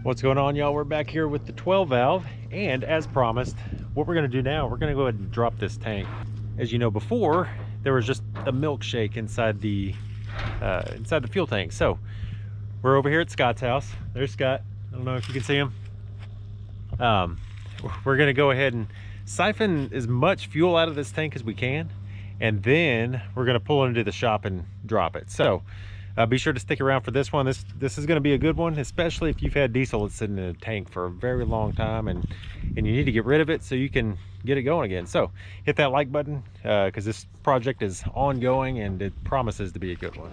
What's going on, y'all? We're back here with the 12 valve, and as promised, what we're going to do now, we're going to go ahead and drop this tank. As you know, before there was just a milkshake inside the fuel tank. So we're over here at Scott's house. There's Scott. I don't know if you can see him. We're going to go ahead and siphon as much fuel out of this tank as we can, and then we're going to pull it into the shop and drop it. So be sure to stick around for this one. This is going to be a good one, especially if you've had diesel that's sitting in a tank for a very long time and you need to get rid of it so you can get it going again. So hit that like button because this project is ongoing and it promises to be a good one.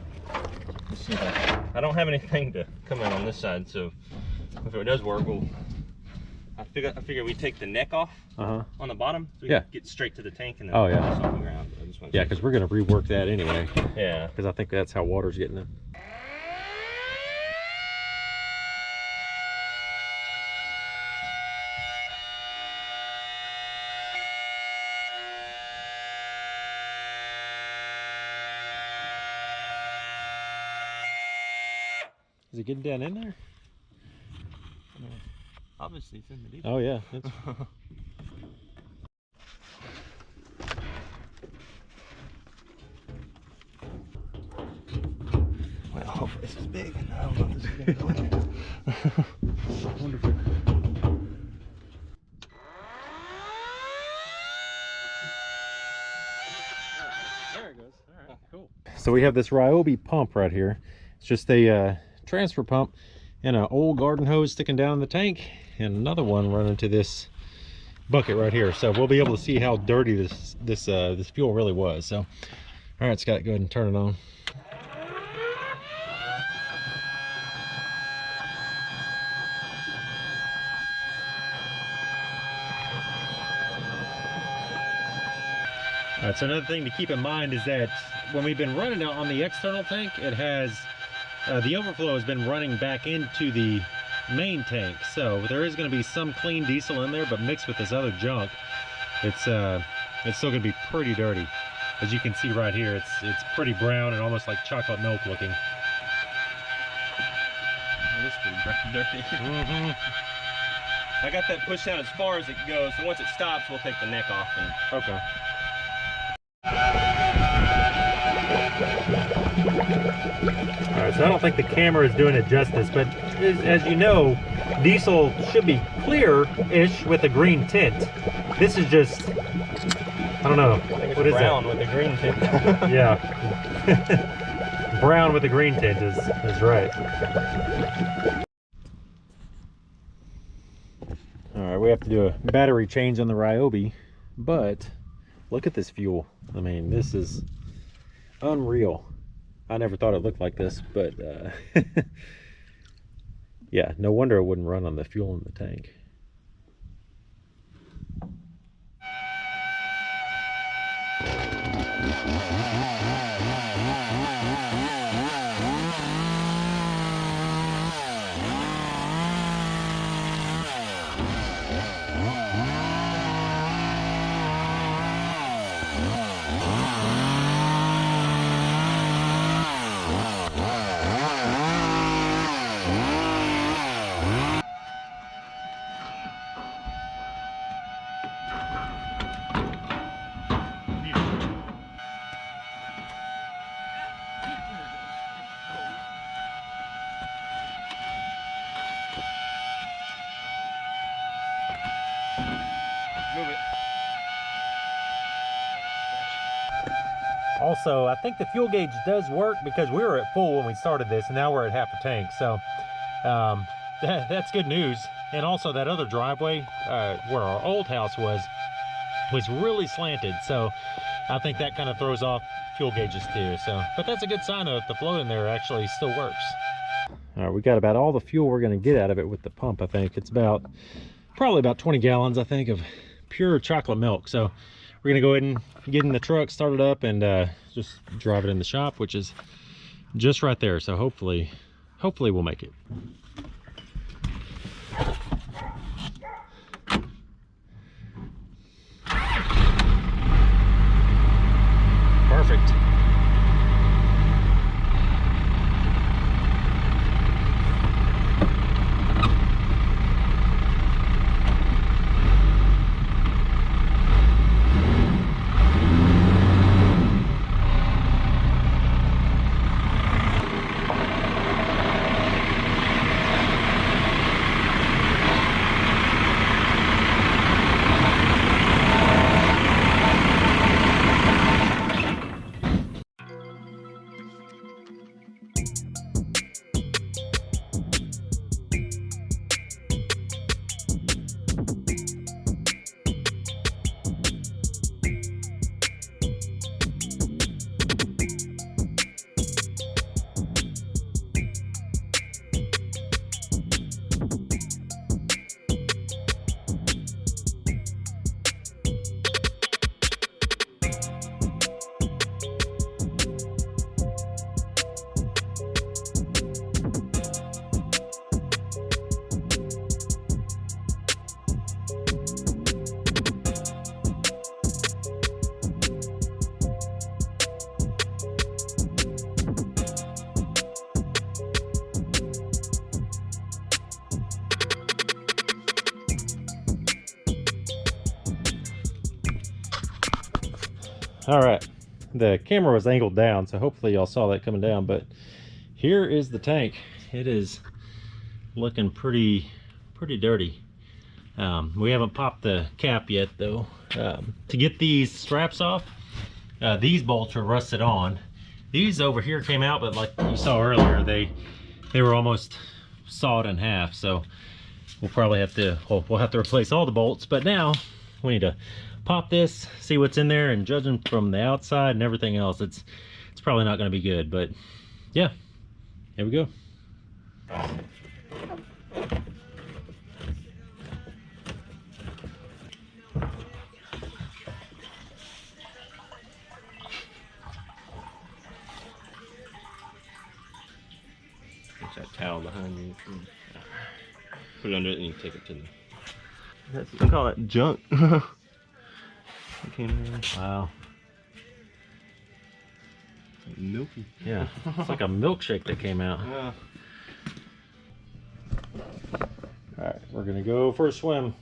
Let's see that. I don't have anything to come in on this side, so if it does work, I figure we take the neck off on the bottom so we can get straight to the tank and then off the ground. Yeah, because we're going to rework that anyway. Yeah. Because I think that's how water's getting in. Is it getting down in there? Obviously it's in the deep. Oh yeah. It's... Well, this is big. I don't know if this is gonna go in there. Wonderful. There it goes. All right, cool. So we have this Ryobi pump right here. It's just a transfer pump and an old garden hose sticking down in the tank, and another one running to this bucket right here. So we'll be able to see how dirty this fuel really was. So, all right, Scott, go ahead and turn it on. All right, so another thing to keep in mind is that when we've been running it on the external tank, it has the overflow has been running back into the main tank. So there is going to be some clean diesel in there, but mixed with this other junk, it's still going to be pretty dirty. As you can see right here, it's pretty brown and almost like chocolate milk looking. Oh, this is pretty dirty. I got that pushed down as far as it goes, so once it stops, we'll take the neck off. And... Okay. Alright, so I don't think the camera is doing it justice, but as you know, diesel should be clear-ish with a green tint. This is just, I don't know, what is brown it? with a green tint. Yeah. Brown with a green tint is right. Alright, we have to do a battery change on the Ryobi, but look at this fuel. I mean, this is unreal. I never thought it looked like this, but yeah, no wonder it wouldn't run on the fuel in the tank. Move it. Also, I think the fuel gauge does work because we were at full when we started this, and now we're at half a tank. So that's good news. And also that other driveway where our old house was really slanted. So I think that kind of throws off fuel gauges too. So, but that's a good sign that the flow in there actually still works. All right, we got about all the fuel we're going to get out of it with the pump. I think it's probably about 20 gallons, I think, of pure chocolate milk. So we're gonna go ahead and get in the truck, start it up, and just drive it in the shop, which is just right there. So hopefully we'll make it. Perfect. All right, the camera was angled down, so hopefully y'all saw that coming down, but here is the tank. It is looking pretty dirty. We haven't popped the cap yet though. To get these straps off, these bolts are rusted on. These over here came out, but like you saw earlier, they were almost sawed in half, so we'll probably have to, we'll have to replace all the bolts. But now we need to pop this, see what's in there, and judging from the outside and everything else, it's probably not going to be good. But yeah, here we go. There's that towel behind you. Put it under it and you take it to the... They call that junk. Wow. Milky. Yeah, it's like a milkshake that came out. Yeah. All right, we're gonna go for a swim.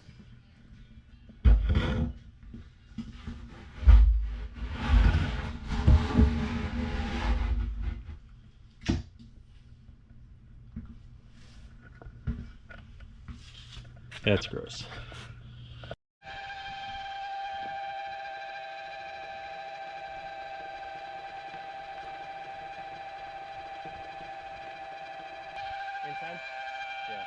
That's gross. Inside? Yeah.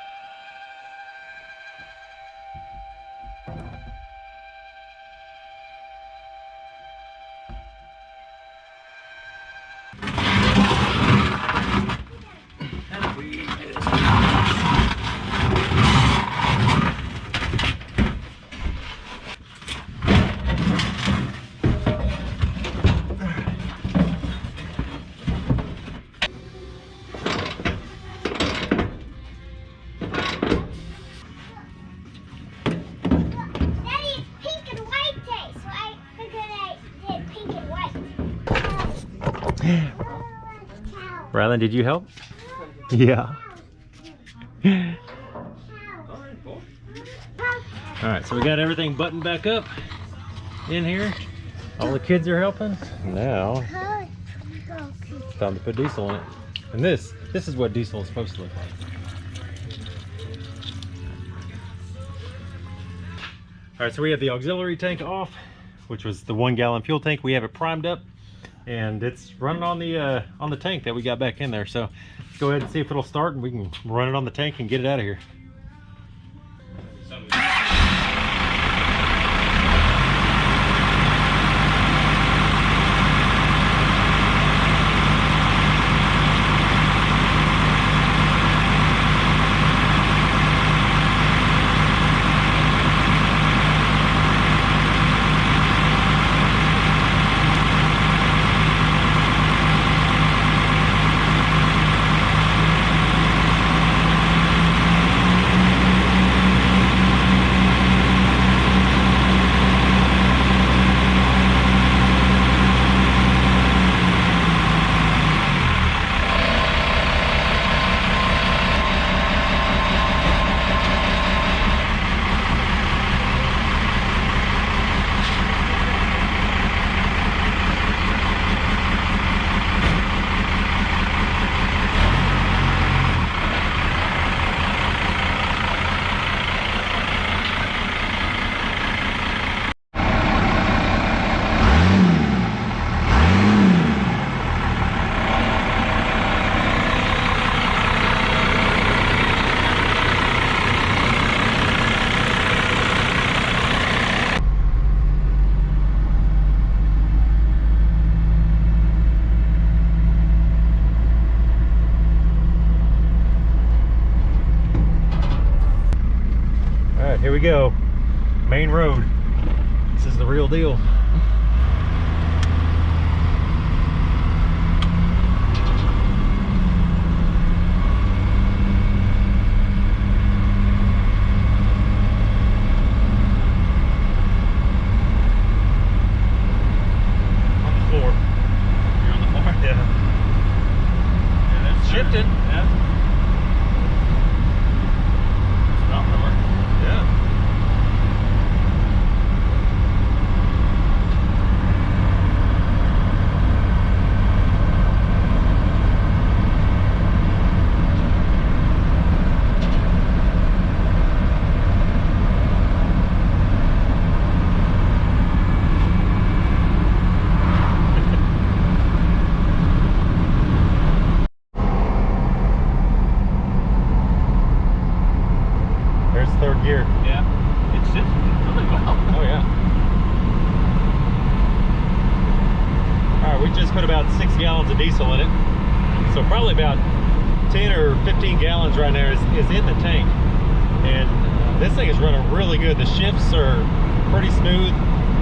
Rylan, did you help? Yeah. Alright, so we got everything buttoned back up in here. All the kids are helping. Now, it's time to put diesel in it. And this is what diesel is supposed to look like. Alright, so we have the auxiliary tank off, which was the 1 gallon fuel tank. We have it primed up, and it's running on the tank that we got back in there. So let's go ahead and see if it'll start, and we can run it on the tank and get it out of here. right, here we go. Main road. This is the real deal. Shifted. Yeah. It's not gonna work. Yeah. Third gear. Yeah. It's shifting really well. Oh yeah. Alright, we just put about 6 gallons of diesel in it. So probably about 10 or 15 gallons right now is in the tank. And this thing is running really good. The shifts are pretty smooth.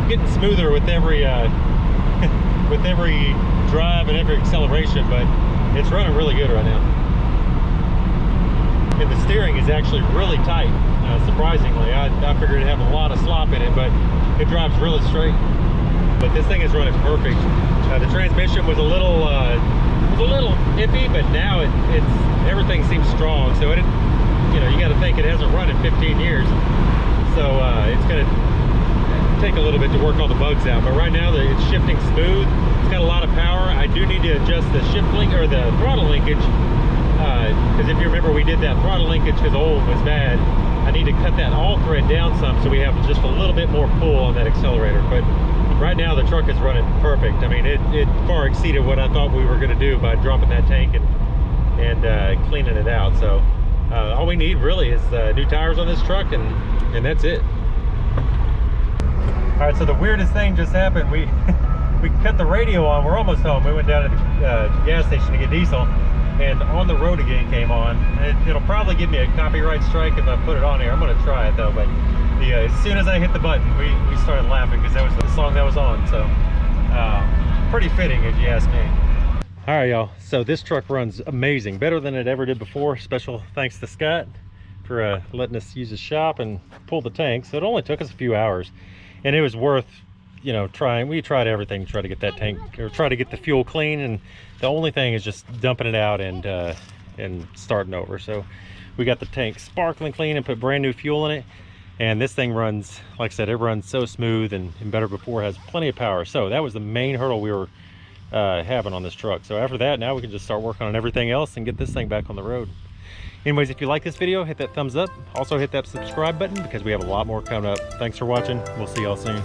Getting smoother with every with every drive and every acceleration, but it's running really good right now. And the steering is actually really tight, surprisingly. I figured it'd have a lot of slop in it, but it drives really straight. But this thing is running perfect. The transmission was a little iffy, but now it's everything seems strong. So it, you got to think it hasn't run in 15 years, so it's going to take a little bit to work all the bugs out. But right now it's shifting smooth. It's got a lot of power. I do need to adjust the shift link or the throttle linkage. Because if you remember, we did that throttle linkage because the oil was bad. I need to cut that all thread down some so we have just a little bit more pull on that accelerator. But right now the truck is running perfect. I mean, it far exceeded what I thought we were going to do by dropping that tank and cleaning it out. So all we need really is new tires on this truck, and that's it. All right, so the weirdest thing just happened. We cut the radio on. We're almost home. We went down to the gas station to get diesel, and On the Road Again came on. It'll probably give me a copyright strike if I put it on here. I'm going to try it though, but as soon as I hit the button, we started laughing because that was the song that was on. So pretty fitting if you ask me. All right, y'all, so this truck runs amazing, better than it ever did before. Special thanks to Scott for letting us use his shop and pull the tank. So it only took us a few hours, and it was worth trying. We tried everything to try to get that tank, or try to get the fuel clean, and the only thing is just dumping it out and starting over. So we got the tank sparkling clean and put brand new fuel in it, and this thing runs, like I said, it runs so smooth and better before. It has plenty of power. So that was the main hurdle we were having on this truck. So after that, now we can just start working on everything else and get this thing back on the road. Anyways, if you like this video, hit that thumbs up. Also hit that subscribe button because we have a lot more coming up. Thanks for watching. We'll see y'all soon.